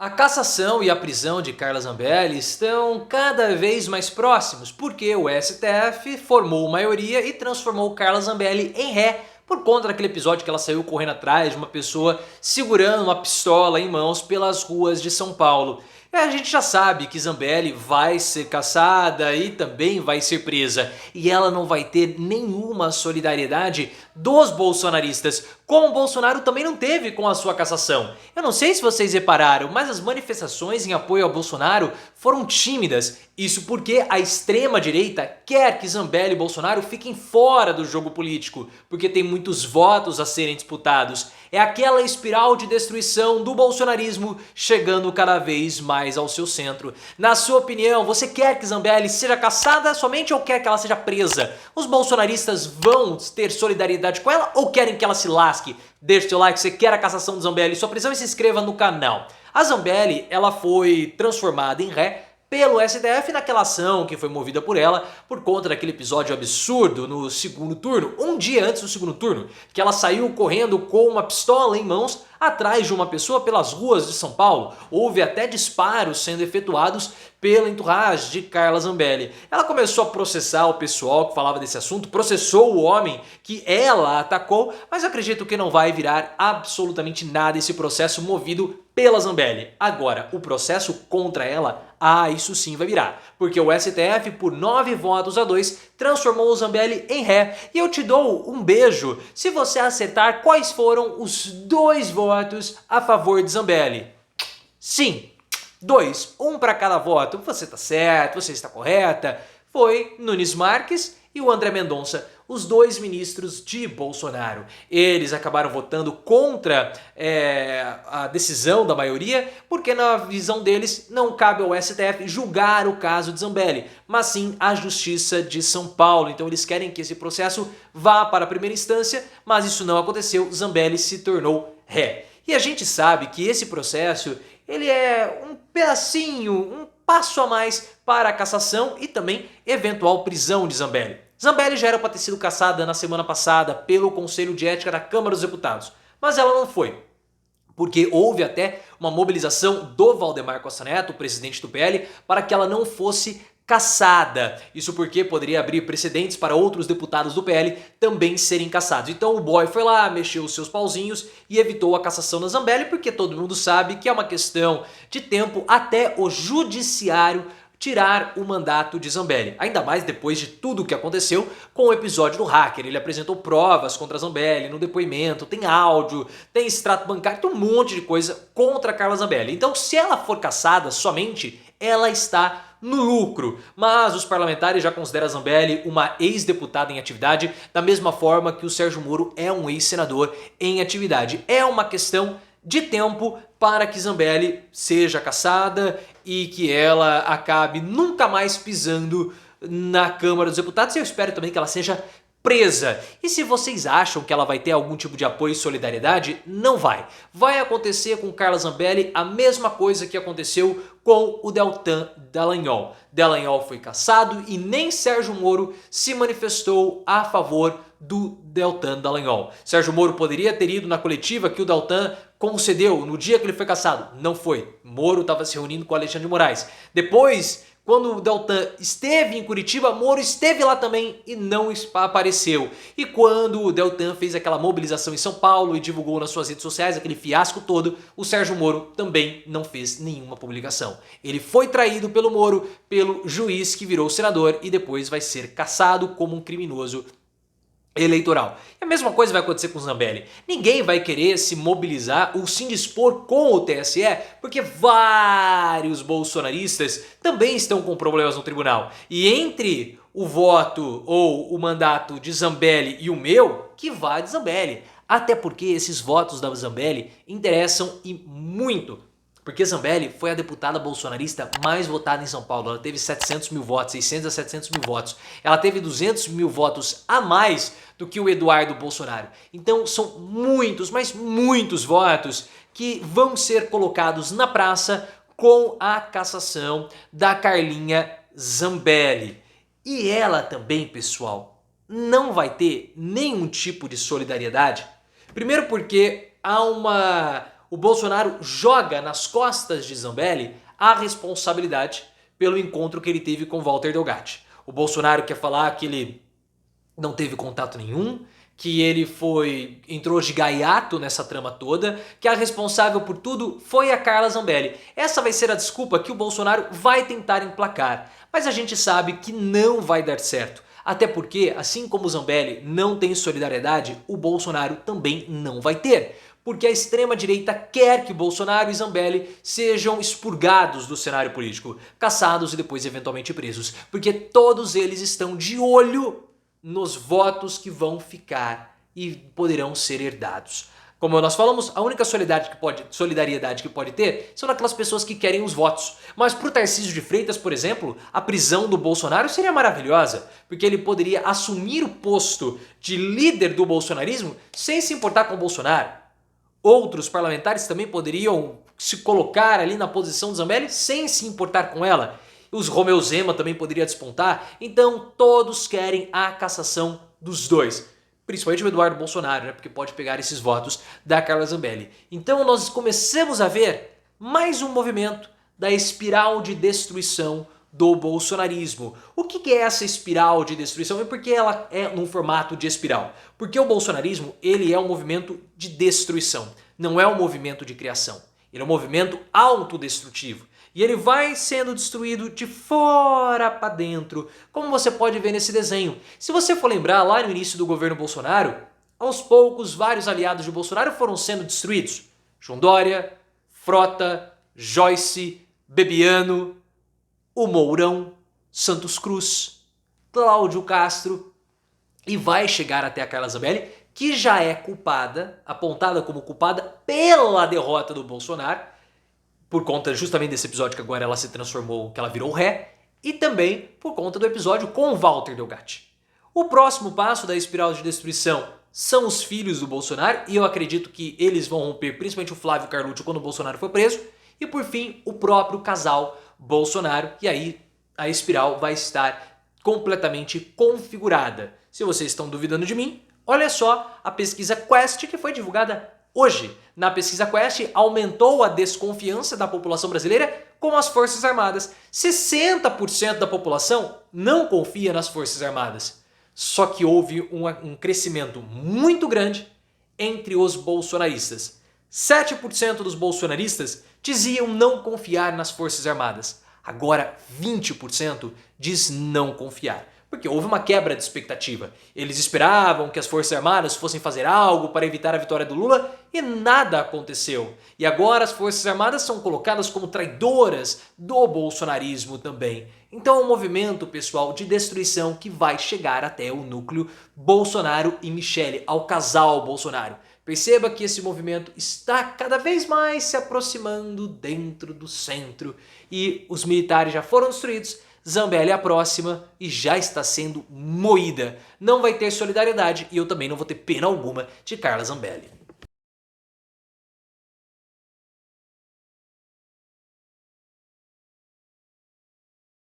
A cassação e a prisão de Carla Zambelli estão cada vez mais próximos, porque o STF formou maioria e transformou Carla Zambelli em ré por conta daquele episódio que ela saiu correndo atrás de uma pessoa segurando uma pistola em mãos pelas ruas de São Paulo. E a gente já sabe que Zambelli vai ser cassada e também vai ser presa. E ela não vai ter nenhuma solidariedade dos bolsonaristas, como o Bolsonaro também não teve com a sua cassação. Eu não sei se vocês repararam, mas as manifestações em apoio ao Bolsonaro foram tímidas. Isso porque a extrema direita quer que Zambelli e Bolsonaro fiquem fora do jogo político, porque tem muitos votos a serem disputados. É aquela espiral de destruição do bolsonarismo chegando cada vez mais ao seu centro. Na sua opinião, você quer que Zambelli seja cassada somente ou quer que ela seja presa? Os bolsonaristas vão ter solidariedade com ela ou querem que ela se lasque? Deixe seu like se você quer a cassação de Zambelli, sua prisão e se inscreva no canal. A Zambelli, ela foi transformada em ré pelo STF naquela ação que foi movida por ela por conta daquele episódio absurdo no segundo turno, um dia antes do segundo turno, que ela saiu correndo com uma pistola em mãos atrás de uma pessoa pelas ruas de São Paulo. Houve até disparos sendo efetuados pela entourage de Carla Zambelli. Ela começou a processar o pessoal que falava desse assunto, processou o homem que ela atacou, mas eu acredito que não vai virar absolutamente nada esse processo movido pela Zambelli. Agora, o processo contra ela, isso sim vai virar, porque o STF, por 9 votos a 2, transformou o Zambelli em ré. E eu te dou um beijo se você acertar quais foram os 2 votos a favor de Zambelli. Sim, 2, um para cada voto. Você está certo, você está correta. Foi Nunes Marques e o André Mendonça, os 2 ministros de Bolsonaro. Eles acabaram votando contra a decisão da maioria, porque na visão deles não cabe ao STF julgar o caso de Zambelli, mas sim a Justiça de São Paulo. Então eles querem que esse processo vá para a primeira instância, mas isso não aconteceu, Zambelli se tornou ré. E a gente sabe que esse processo ele é um pedacinho, um passo a mais para a cassação e também eventual prisão de Zambelli. Zambelli já era para ter sido cassada na semana passada pelo Conselho de Ética da Câmara dos Deputados, mas ela não foi, porque houve até uma mobilização do Valdemar Costa Neto, o presidente do PL, para que ela não fosse cassada. Isso porque poderia abrir precedentes para outros deputados do PL também serem cassados. Então o boy foi lá, mexeu os seus pauzinhos e evitou a cassação da Zambelli, porque todo mundo sabe que é uma questão de tempo até o judiciário tirar o mandato de Zambelli. Ainda mais depois de tudo o que aconteceu com o episódio do hacker. Ele apresentou provas contra Zambelli no depoimento, tem áudio, tem extrato bancário, tem um monte de coisa contra Carla Zambelli. Então se ela for cassada somente, ela está no lucro, mas os parlamentares já consideram a Zambelli uma ex-deputada em atividade, da mesma forma que o Sérgio Moro é um ex-senador em atividade. É uma questão de tempo para que Zambelli seja cassada e que ela acabe nunca mais pisando na Câmara dos Deputados. E eu espero também que ela seja presa. E se vocês acham que ela vai ter algum tipo de apoio e solidariedade, não vai. Vai acontecer com Carla Zambelli a mesma coisa que aconteceu com o Deltan Dallagnol. Dallagnol foi cassado e nem Sérgio Moro se manifestou a favor do Deltan Dallagnol. Sérgio Moro poderia ter ido na coletiva que o Deltan concedeu no dia que ele foi cassado. Não foi. Moro estava se reunindo com Alexandre de Moraes. Depois, quando o Deltan esteve em Curitiba, Moro esteve lá também e não apareceu. E quando o Deltan fez aquela mobilização em São Paulo e divulgou nas suas redes sociais aquele fiasco todo, o Sérgio Moro também não fez nenhuma publicação. Ele foi traído pelo Moro, pelo juiz que virou senador e depois vai ser cassado como um criminoso eleitoral. E a mesma coisa vai acontecer com Zambelli. Ninguém vai querer se mobilizar ou se indispor com o TSE, porque vários bolsonaristas também estão com problemas no tribunal. E entre o voto ou o mandato de Zambelli e o meu, que vá de Zambelli. Até porque esses votos da Zambelli interessam e muito. Porque Zambelli foi a deputada bolsonarista mais votada em São Paulo. Ela teve 700 mil votos, 600 a 700 mil votos. Ela teve 200 mil votos a mais do que o Eduardo Bolsonaro. Então são muitos, mas muitos votos que vão ser colocados na praça com a cassação da Carlinha Zambelli. E ela também, pessoal, não vai ter nenhum tipo de solidariedade. Primeiro porque há uma o Bolsonaro joga nas costas de Zambelli a responsabilidade pelo encontro que ele teve com Walter Delgatti. O Bolsonaro quer falar que ele não teve contato nenhum, que ele entrou de gaiato nessa trama toda, que a responsável por tudo foi a Carla Zambelli. Essa vai ser a desculpa que o Bolsonaro vai tentar emplacar, mas a gente sabe que não vai dar certo. Até porque, assim como o Zambelli não tem solidariedade, o Bolsonaro também não vai ter. Porque a extrema-direita quer que Bolsonaro e Zambelli sejam expurgados do cenário político, caçados e depois eventualmente presos. Porque todos eles estão de olho nos votos que vão ficar e poderão ser herdados. Como nós falamos, a única solidariedade que pode ter são aquelas pessoas que querem os votos. Mas para o Tarcísio de Freitas, por exemplo, a prisão do Bolsonaro seria maravilhosa, porque ele poderia assumir o posto de líder do bolsonarismo sem se importar com o Bolsonaro. Outros parlamentares também poderiam se colocar ali na posição de Zambelli sem se importar com ela. Os Romeu Zema também poderia despontar. Então todos querem a cassação dos dois. Principalmente o Eduardo Bolsonaro, né? Porque pode pegar esses votos da Carla Zambelli. Então nós começamos a ver mais um movimento da espiral de destruição do bolsonarismo. O que é essa espiral de destruição e por que ela é num formato de espiral? Porque o bolsonarismo ele é um movimento de destruição, não é um movimento de criação. Ele é um movimento autodestrutivo. E ele vai sendo destruído de fora para dentro, como você pode ver nesse desenho. Se você for lembrar, lá no início do governo Bolsonaro, aos poucos vários aliados de Bolsonaro foram sendo destruídos. João Dória, Frota, Joyce, Bebiano, o Mourão, Santos Cruz, Cláudio Castro e vai chegar até a Carla Zambelli, que já é culpada, apontada como culpada pela derrota do Bolsonaro, por conta justamente desse episódio que agora ela se transformou, que ela virou ré, e também por conta do episódio com Walter Delgatti. O próximo passo da espiral de destruição são os filhos do Bolsonaro, e eu acredito que eles vão romper, principalmente o Flávio Carlucci quando o Bolsonaro for preso, e por fim o próprio casal Bolsonaro, e aí a espiral vai estar completamente configurada. Se vocês estão duvidando de mim, olha só a pesquisa Quest que foi divulgada hoje. Na pesquisa Quest, aumentou a desconfiança da população brasileira com as Forças Armadas. 60% da população não confia nas Forças Armadas. Só que houve um crescimento muito grande entre os bolsonaristas. 7% dos bolsonaristas diziam não confiar nas Forças Armadas. Agora 20% diz não confiar. Porque houve uma quebra de expectativa. Eles esperavam que as Forças Armadas fossem fazer algo para evitar a vitória do Lula e nada aconteceu. E agora as Forças Armadas são colocadas como traidoras do bolsonarismo também. Então é um movimento, pessoal, de destruição que vai chegar até o núcleo Bolsonaro e Michele, ao casal Bolsonaro. Perceba que esse movimento está cada vez mais se aproximando dentro do centro e os militares já foram destruídos. Zambelli é a próxima e já está sendo moída. Não vai ter solidariedade e eu também não vou ter pena alguma de Carla Zambelli.